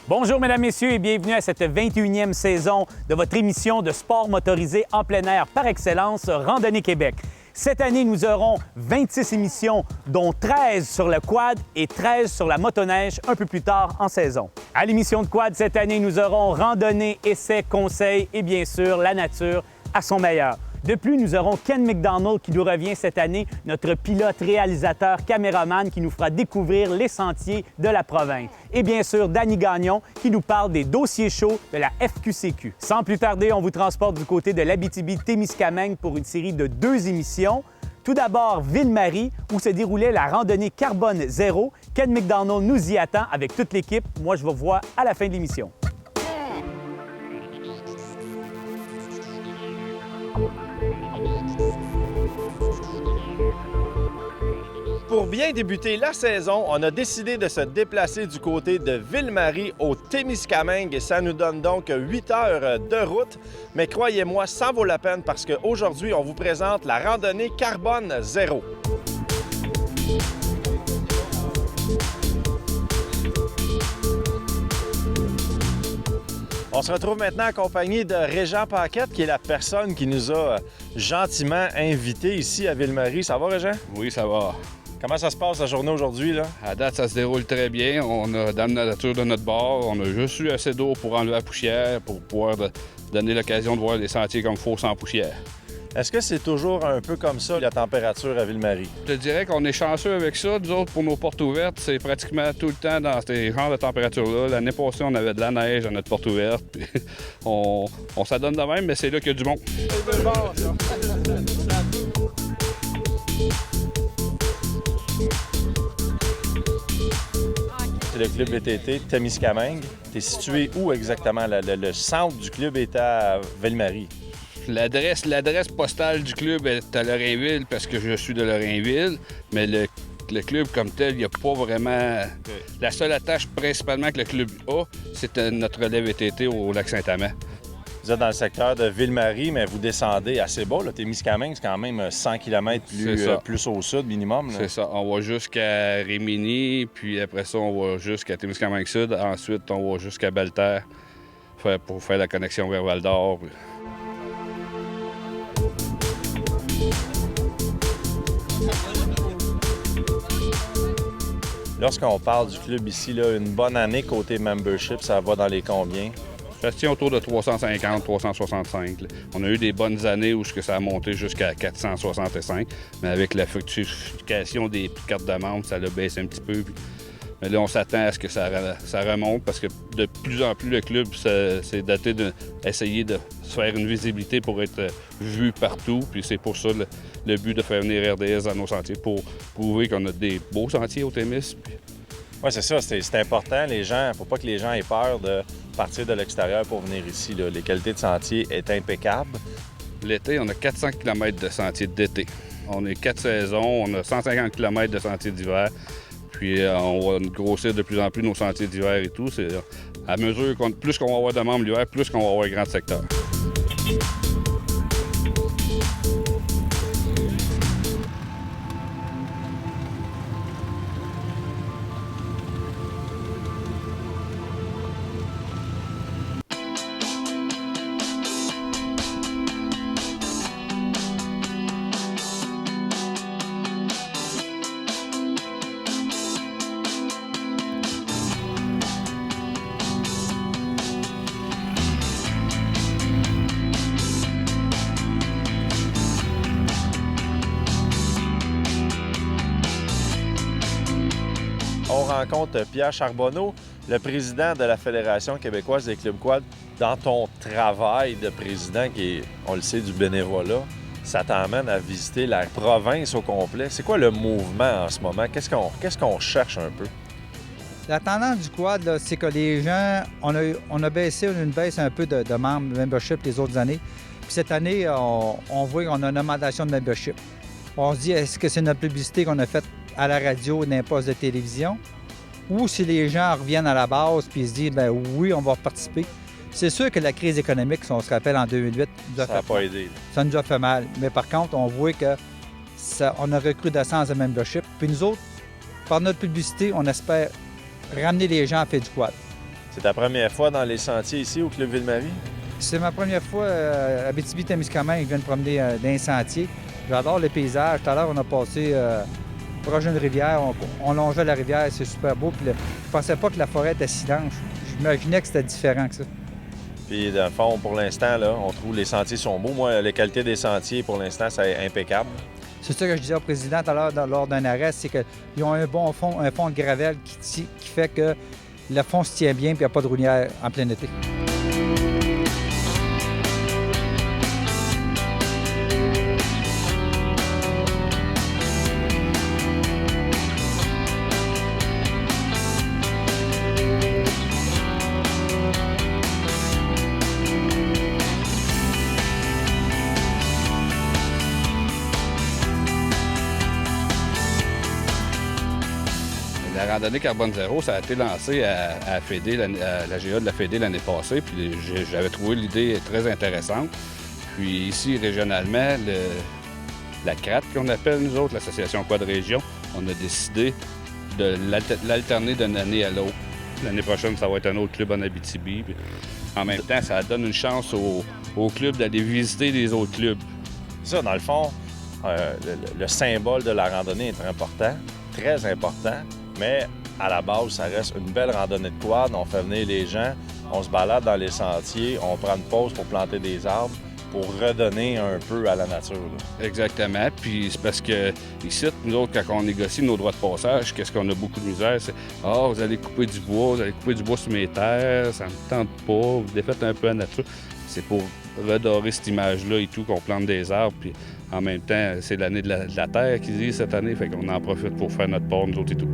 Bonjour mesdames, messieurs et bienvenue à cette 21e saison de votre émission de sport motorisé en plein air par excellence, Randonnée Québec. Cette année, nous aurons 26 émissions, dont 13 sur le quad et 13 sur la motoneige un peu plus tard en saison. À l'émission de quad cette année, nous aurons randonnée, essais, conseils et bien sûr la nature à son meilleur. De plus, nous aurons Ken McDonald qui nous revient cette année, notre pilote, réalisateur, caméraman qui nous fera découvrir les sentiers de la province. Et bien sûr, Danny Gagnon qui nous parle des dossiers chauds de la FQCQ. Sans plus tarder, on vous transporte du côté de l'Abitibi-Témiscamingue pour une série de 2 émissions. Tout d'abord, Ville-Marie, où se déroulait la randonnée Carbone Zéro. Ken McDonald nous y attend avec toute l'équipe. Moi, je vous revois à la fin de l'émission. Pour bien débuter la saison, on a décidé de se déplacer du côté de Ville-Marie au Témiscamingue et ça nous donne donc 8 heures de route. Mais croyez-moi, ça vaut la peine parce qu'aujourd'hui, on vous présente la randonnée Carbone Zéro. On se retrouve maintenant accompagné de Régent Paquette, qui est la personne qui nous a gentiment invités ici à Ville-Marie. Ça va, Régent? Oui, ça va. Comment ça se passe la journée aujourd'hui, là? À date, ça se déroule très bien. On a dans la nature de notre bord. On a juste eu assez d'eau pour enlever la poussière, pour pouvoir donner l'occasion de voir les sentiers comme il faut sans poussière. Est-ce que c'est toujours un peu comme ça, la température à Ville-Marie? Je te dirais qu'on est chanceux avec ça. Nous autres, pour nos portes ouvertes, c'est pratiquement tout le temps dans ces genres de températures-là. L'année passée, on avait de la neige à notre porte ouverte. Puis on s'adonne de même, mais c'est là qu'il y a du monde. C'est bon, ça. C'est le club VTT Témiscamingue. Tu es situé où exactement? Le centre du club est à Ville-Marie. L'adresse postale du club est à Lorrainville parce que je suis de Lorrainville, mais le club comme tel, il n'y a pas vraiment... La seule attache principalement que le club a, c'est notre relais VTT au lac Saint-Amand. Vous êtes dans le secteur de Ville-Marie, mais vous descendez assez bas. Témiscamingue, c'est quand même 100 km plus au sud minimum. C'est ça. On va jusqu'à Rimini, puis après ça, on va jusqu'à Témiscamingue-Sud. Ensuite, on va jusqu'à Belle-Terre pour faire la connexion vers Val-d'Or. Lorsqu'on parle du club ici, là, une bonne année côté membership, ça va dans les combien? Ça se tient autour de 350, 365. Là. On a eu des bonnes années où ça a monté jusqu'à 465, mais avec la fructification des cartes de membres, ça l'a baissé un petit peu. Mais là, on s'attend à ce que ça remonte parce que de plus en plus, le club s'est doté d'essayer de se faire une visibilité pour être vu partout. Puis c'est pour ça le but de faire venir RDS dans nos sentiers, pour prouver qu'on a des beaux sentiers au Témis. Oui, c'est ça. C'est important. Il ne faut pas que les gens aient peur de partir de l'extérieur pour venir ici. Là. Les qualités de sentier sont impeccables. L'été, on a 400 km de sentiers d'été. On a 4 saisons, on a 150 km de sentiers d'hiver. Puis on va grossir de plus en plus nos sentiers d'hiver et tout. C'est à mesure plus qu'on va avoir de membres l'hiver, plus qu'on va avoir un grand secteur. On rencontre Pierre Charbonneau, le président de la Fédération québécoise des clubs quad. Dans ton travail de président, qui est, on le sait, du bénévolat, ça t'emmène à visiter la province au complet. C'est quoi le mouvement en ce moment? Qu'est-ce qu'on cherche un peu? La tendance du quad, là, c'est que les gens, on a baissé une baisse un peu de membres, de membership les autres années. Puis cette année, on voit qu'on a une augmentation de membership. On se dit, est-ce que c'est notre publicité qu'on a faite à la radio, d'un poste de télévision? Ou si les gens reviennent à la base puis se disent, bien oui, on va participer. C'est sûr que la crise économique, si on se rappelle, en 2008, Ça n'a pas aidé. Ça nous a fait mal. Mais par contre, on voit on a recrudescence de membership. Puis nous autres, par notre publicité, on espère ramener les gens à faire du quad. C'est ta première fois dans les sentiers ici au Club Ville-Marie? C'est ma première fois à Abitibi-Témiscamingue. Je viens de promener dans un sentier. J'adore les paysages. Tout à l'heure, on a passé proche d'une rivière. On longeait la rivière. C'est super beau. Puis je pensais pas que la forêt était si dense. J'imaginais que c'était différent que ça. Puis, dans le fond, pour l'instant, là, on trouve que les sentiers sont beaux. Moi, la qualité des sentiers, pour l'instant, c'est impeccable. C'est ça que je disais au président tout à l'heure lors d'un arrêt, c'est qu'ils ont un bon fond, un fond de gravelle qui fait que le fond se tient bien et il n'y a pas de rounière en plein été. La randonnée Carbone Zéro, ça a été lancé à la GA de la Fédé l'année passée, puis j'avais trouvé l'idée très intéressante. Puis ici, régionalement, la CRAT, qu'on appelle nous autres, l'Association Quad Région, on a décidé de l'alterner d'une année à l'autre. L'année prochaine, ça va être un autre club en Abitibi. Puis en même temps, ça donne une chance au club d'aller visiter les autres clubs. Ça, dans le fond, le symbole de la randonnée est très important. Mais à la base, ça reste une belle randonnée de quad. On fait venir les gens, on se balade dans les sentiers, on prend une pause pour planter des arbres, pour redonner un peu à la nature. Là. Exactement. Puis c'est parce que ici, nous autres, quand on négocie nos droits de passage, qu'est-ce qu'on a beaucoup de misère, c'est « Ah, vous allez couper du bois sur mes terres, ça me tente pas, vous défaites un peu la nature. » C'est pour redorer cette image-là et tout, qu'on plante des arbres. Puis en même temps, c'est l'année de la terre qu'ils disent cette année, fait qu'on en profite pour faire notre part, nous autres et tout.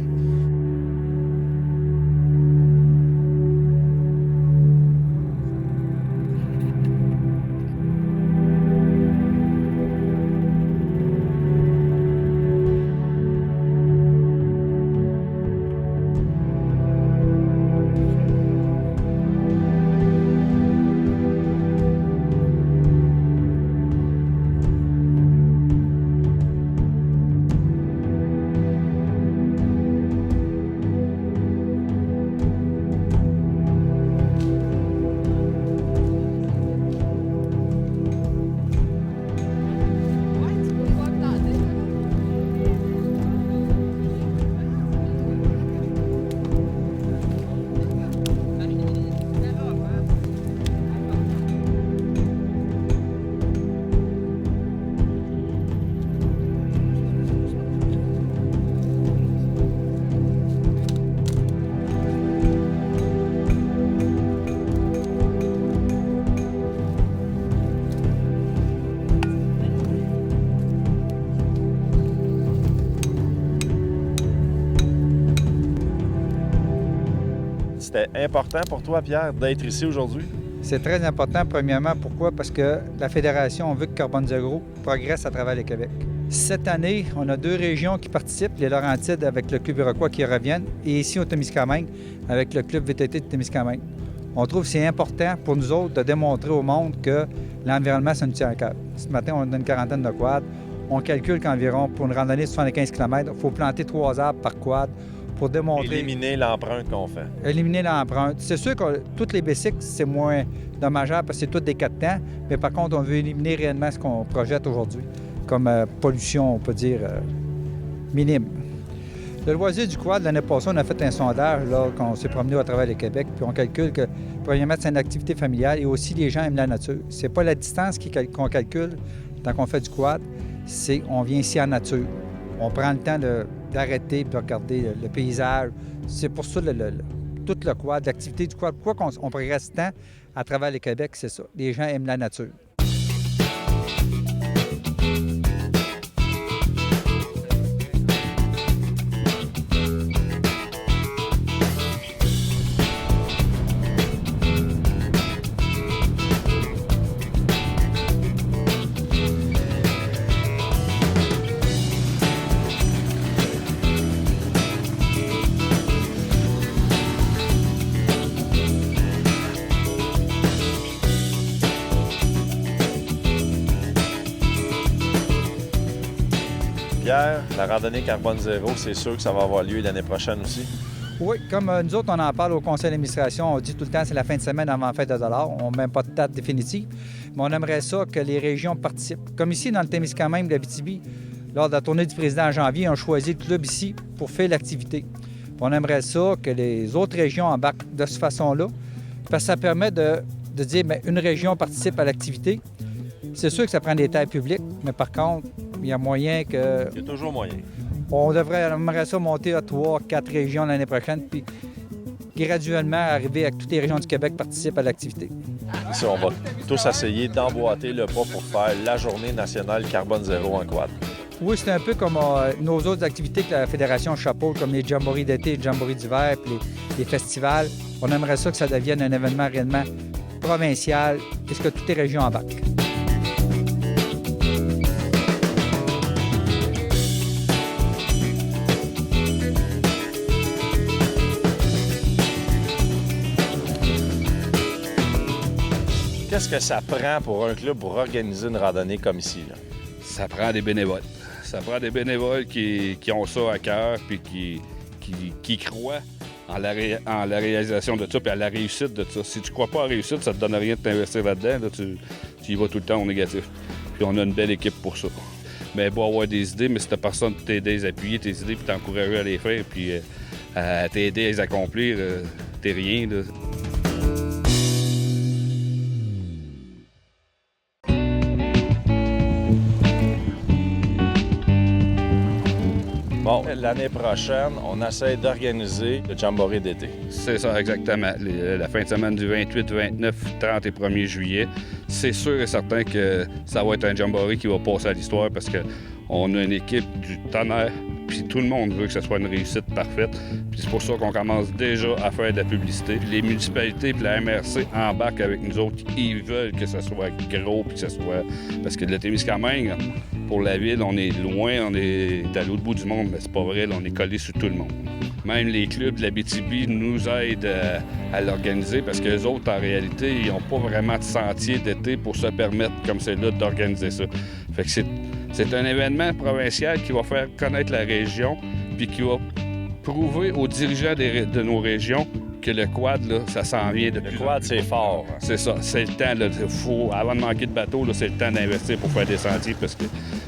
C'était important pour toi, Pierre, d'être ici aujourd'hui? C'est très important, premièrement. Pourquoi? Parce que la Fédération veut que Carbone Zéro progresse à travers le Québec. Cette année, on a 2 régions qui participent, les Laurentides avec le Club Iroquois qui reviennent, et ici au Témiscamingue avec le Club VTT de Témiscamingue. On trouve que c'est important pour nous autres de démontrer au monde que l'environnement, ça nous tient à cœur. Ce matin, on a une quarantaine de quads. On calcule qu'environ, pour une randonnée de 75 km, il faut planter 3 arbres par quad pour démontrer... Éliminer l'empreinte qu'on fait. Éliminer l'empreinte. C'est sûr que toutes les bicycles, c'est moins dommageable parce que c'est toutes des 4 temps, mais par contre, on veut éliminer réellement ce qu'on projette aujourd'hui comme pollution, on peut dire, minime. Le loisir du quad, l'année passée, on a fait un sondage là, quand on s'est promené à travers le Québec, puis on calcule que, premièrement, c'est une activité familiale et aussi les gens aiment la nature. C'est pas la distance qu'on calcule quand on fait du quad, c'est on vient ici en nature. On prend le temps d'arrêter et de regarder le paysage. C'est pour ça tout le quad, l'activité du quad. Pourquoi on progresse tant à travers le Québec, c'est ça. Les gens aiment la nature. La randonnée Carbone Zéro, c'est sûr que ça va avoir lieu l'année prochaine aussi. Oui, comme nous autres, on en parle au conseil d'administration, on dit tout le temps c'est la fin de semaine avant la fête de dollars. On ne met pas de date définitive, mais on aimerait ça que les régions participent. Comme ici, dans le Témiscamingue, l'Abitibi, lors de la tournée du président en janvier, on a choisi le club ici pour faire l'activité. On aimerait ça que les autres régions embarquent de cette façon-là, parce que ça permet de dire bien, une région participe à l'activité. C'est sûr que ça prend des terres publiques, mais par contre, il y a moyen que... Il y a toujours moyen. On aimerait ça monter à 3, 4 régions l'année prochaine, puis graduellement arriver à que toutes les régions du Québec participent à l'activité. Ici, on va tous essayer d'emboîter le pas pour faire la journée nationale Carbone Zéro en quad. Oui, c'est un peu comme nos autres activités que la Fédération chapeaute, comme les jamborees d'été, les jamborees d'hiver, puis les festivals. On aimerait ça que ça devienne un événement réellement provincial, et que toutes les régions embarquent. Qu'est-ce que ça prend pour un club pour organiser une randonnée comme ici, là? Ça prend des bénévoles. Ça prend des bénévoles qui ont ça à cœur puis qui croient en la réalisation de ça puis à la réussite de ça. Si tu ne crois pas à la réussite, ça ne te donne rien de t'investir là-dedans. Là, tu y vas tout le temps au négatif. Puis on a une belle équipe pour ça. Mais beau avoir des idées, mais si t'as personne pour t'aider à les appuyer, tes idées, puis t'encourager à les faire, puis à t'aider à les accomplir, t'es rien, là. Bon, l'année prochaine, on essaie d'organiser le Jamboree d'été. C'est ça, exactement. La fin de semaine du 28, 29, 30 et 1er juillet. C'est sûr et certain que ça va être un Jamboree qui va passer à l'histoire parce qu'on a une équipe du tonnerre, puis tout le monde veut que ce soit une réussite parfaite. Puis c'est pour ça qu'on commence déjà à faire de la publicité. Les municipalités et la MRC embarquent avec nous autres. Ils veulent que ce soit gros, puis que ce soit... Parce que le Témiscamingue, pour la ville, on est loin, on est à l'autre bout du monde, mais c'est pas vrai, là, on est collé sur tout le monde. Même les clubs de l'Abitibi nous aident à l'organiser parce que les autres, en réalité, ils n'ont pas vraiment de sentier d'été pour se permettre, comme c'est là, d'organiser ça. Fait que c'est un événement provincial qui va faire connaître la région puis qui va prouver aux dirigeants de nos régions que le quad, là, ça s'en vient de Le quad, c'est fort. C'est ça. C'est le temps. Là, avant de manquer de bateau, là, c'est le temps d'investir pour faire des sentiers parce que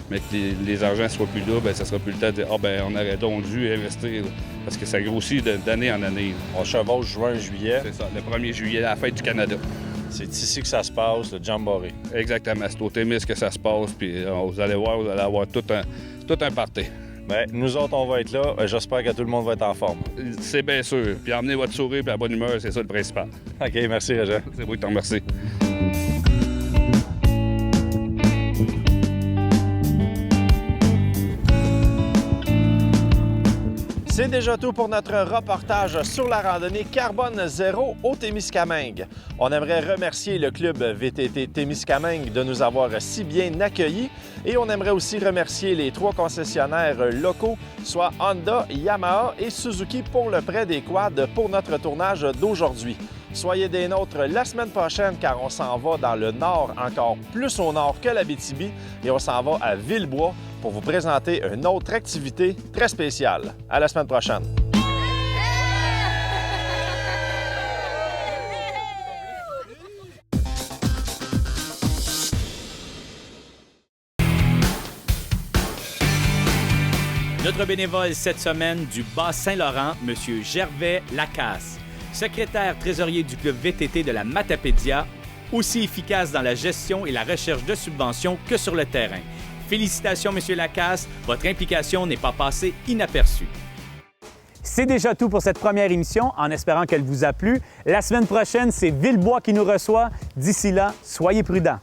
mais que les argents ne soient plus là, bien, ça sera plus le temps de dire « Ah, ben on aurait donc dû investir. » Parce que ça grossit d'année en année. On chevauche juin, juillet. C'est ça. Le 1er juillet, la fête du Canada. C'est ici que ça se passe, le Jamboree. Exactement. C'est au Témis que ça se passe. Puis vous allez voir, vous allez avoir tout un party. Bien, nous autres, on va être là. J'espère que tout le monde va être en forme. C'est bien sûr. Puis emmenez votre sourire et la bonne humeur, c'est ça le principal. OK, merci, Régent. C'est moi qui t'en remercie. C'est déjà tout pour notre reportage sur la randonnée Carbone Zéro au Témiscamingue. On aimerait remercier le club VTT Témiscamingue de nous avoir si bien accueillis et on aimerait aussi remercier les 3 concessionnaires locaux, soit Honda, Yamaha et Suzuki pour le prêt des quads pour notre tournage d'aujourd'hui. Soyez des nôtres la semaine prochaine car on s'en va dans le nord, encore plus au nord que l'Abitibi et on s'en va à Villebois pour vous présenter une autre activité très spéciale. À la semaine prochaine. Notre bénévole cette semaine du Bas-Saint-Laurent, M. Gervais Lacasse, secrétaire trésorier du club VTT de la Matapédia, aussi efficace dans la gestion et la recherche de subventions que sur le terrain. Félicitations, M. Lacasse, votre implication n'est pas passée inaperçue. C'est déjà tout pour cette première émission, en espérant qu'elle vous a plu. La semaine prochaine, c'est Villebois qui nous reçoit. D'ici là, soyez prudents.